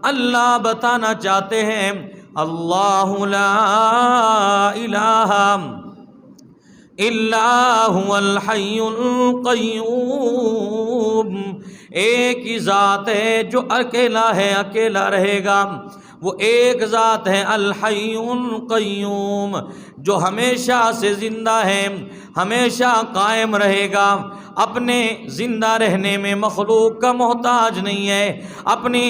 اللہ بتانا چاہتے ہیں اللہ لا الہ الا هو الحی القیوم، ایک ہی ذات ہے جو اکیلا ہے، اکیلا رہے گا، وہ ایک ذات ہے الحی القیوم، جو ہمیشہ سے زندہ ہے، ہمیشہ قائم رہے گا، اپنے زندہ رہنے میں مخلوق کا محتاج نہیں ہے، اپنی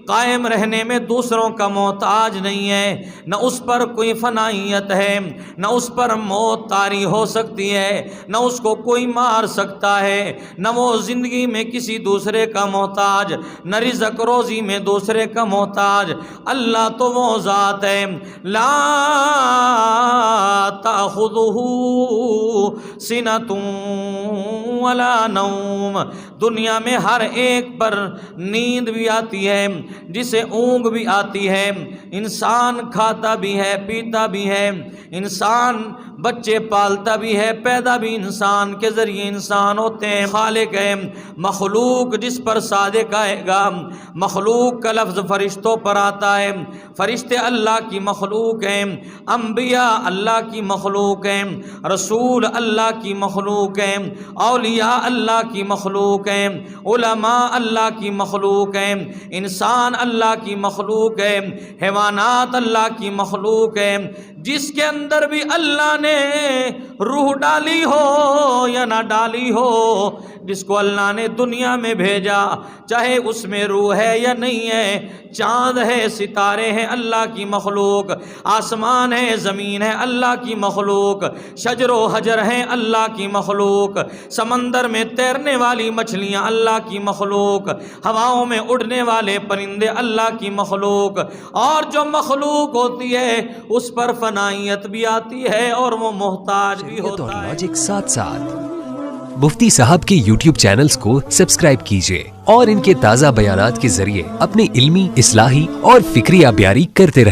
قائم رہنے میں دوسروں کا محتاج نہیں ہے، نہ اس پر کوئی فنائیت ہے، نہ اس پر موت طاری ہو سکتی ہے، نہ اس کو کوئی مار سکتا ہے، نہ وہ زندگی میں کسی دوسرے کا محتاج، نہ رزق روزی میں دوسرے کا محتاج۔ اللہ تو وہ ذات ہے لا تأخذہ سنۃ ولا نوم، دنیا میں ہر ایک پر نیند بھی آتی ہے، جسے اونگ بھی آتی ہے، انسان کھاتا بھی ہے، پیتا بھی ہے، انسان بچے پالتا بھی ہے، پیدا بھی انسان کے ذریعے انسان ہوتے ہیں، خالق ہے۔ مخلوق جس پر صادق آئے گا، مخلوق کا لفظ فرشتوں پر آتا ہے، فرشتے اللہ کی مخلوق ہیں، انبیاء اللہ کی مخلوق ہیں، رسول اللہ کی مخلوق ہیں، اولیاء اللہ کی مخلوق ہیں، علماء اللہ کی مخلوق ہیں، انسان اللہ کی مخلوق ہے، حیوانات اللہ کی مخلوق ہے۔ جس کے اندر بھی اللہ نے روح ڈالی ہو یا نہ ڈالی ہو، جس کو اللہ نے دنیا میں بھیجا، چاہے اس میں روح ہے یا نہیں ہے، چاند ہے، ستارے ہیں اللہ کی مخلوق، آسمان ہے، زمین ہے اللہ کی مخلوق، شجر و حجر ہیں اللہ کی مخلوق، سمندر میں تیرنے والی مچھلیاں اللہ کی مخلوق، ہواؤں میں اڑنے والے پرندے اللہ کی مخلوق، اور جو مخلوق ہوتی ہے اس پر فنائیت بھی آتی ہے اور وہ محتاج بھی ہوتا ہے۔ لاجک ساتھ ساتھ مفتی صاحب کے یوٹیوب چینلز کو سبسکرائب کیجئے اور ان کے تازہ بیانات کے ذریعے اپنی علمی، اصلاحی اور فکری آبیاری کرتے رہیے۔